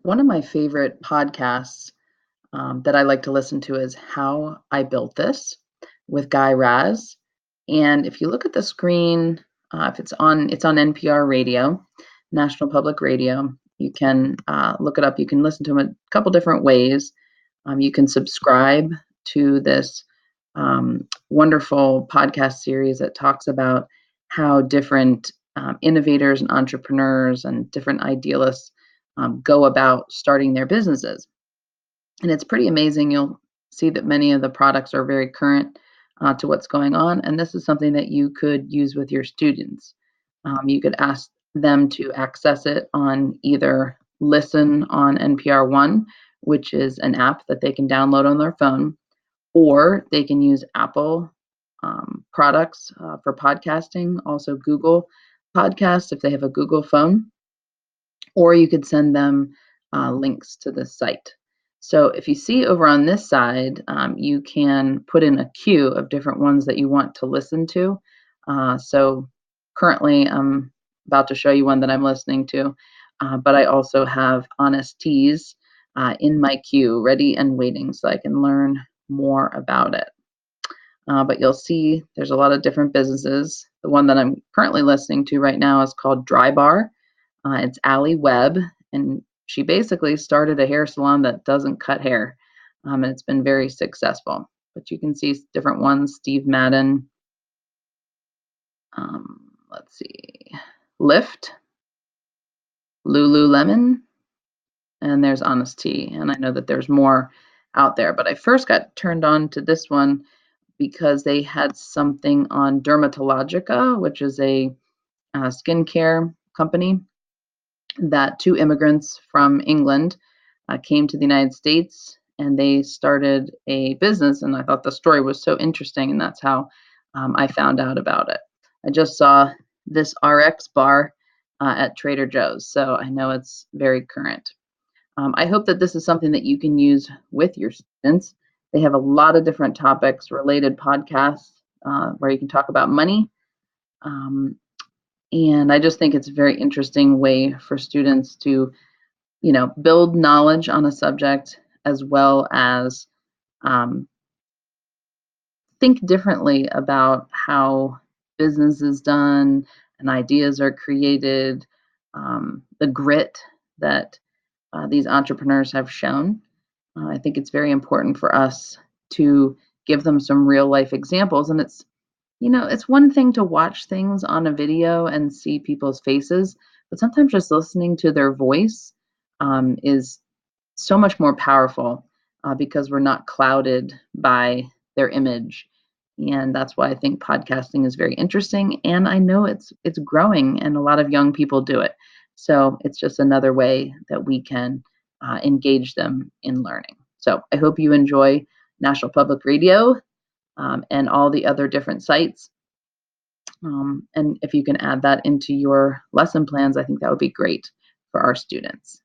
One of my favorite podcasts that I like to listen to is How I Built This with Guy Raz. And if you look at the screen, if it's on NPR radio, National Public Radio. You can look it up. You can listen to them a couple different ways. You can subscribe to this wonderful podcast series that talks about how different innovators and entrepreneurs and different idealists go about starting their businesses. And it's pretty amazing. You'll see that many of the products are very current to what's going on. And this is something that you could use with your students. You could ask them to access it on either Listen on NPR One, which is an app that they can download on their phone, or they can use Apple products for podcasting, also Google Podcasts if they have a Google phone, or you could send them links to the site. So if you see over on this side, you can put in a queue of different ones that you want to listen to. So currently, I'm about to show you one that I'm listening to, but I also have Honest Teas in my queue, ready and waiting, so I can learn more about it. But you'll see there's a lot of different businesses. The one that I'm currently listening to right now is called Dry Bar. It's Allie Webb, and she basically started a hair salon that doesn't cut hair, and it's been very successful. But you can see different ones: Steve Madden, let's see, Lyft, Lululemon, and there's Honest Tea. And I know that there's more out there, but I first got turned on to this one because they had something on Dermatologica, which is a skincare company that two immigrants from England came to the United States and they started a business. And I thought the story was so interesting, and that's how I found out about it. I just saw this RX bar at Trader Joe's, so I know it's very current. I hope that this is something that you can use with your students. They have a lot of different topics related podcasts where you can talk about money. And I just think it's a very interesting way for students to, build knowledge on a subject as well as um, think differently about how business is done and ideas are created, the grit that these entrepreneurs have shown. I think it's very important for us to give them some real life examples. And it's one thing to watch things on a video and see people's faces, but sometimes just listening to their voice is so much more powerful because we're not clouded by their image. And that's why I think podcasting is very interesting. And I know it's growing, and a lot of young people do it. So it's just another way that we can engage them in learning. So I hope you enjoy National Public Radio and all the other different sites. And if you can add that into your lesson plans, I think that would be great for our students.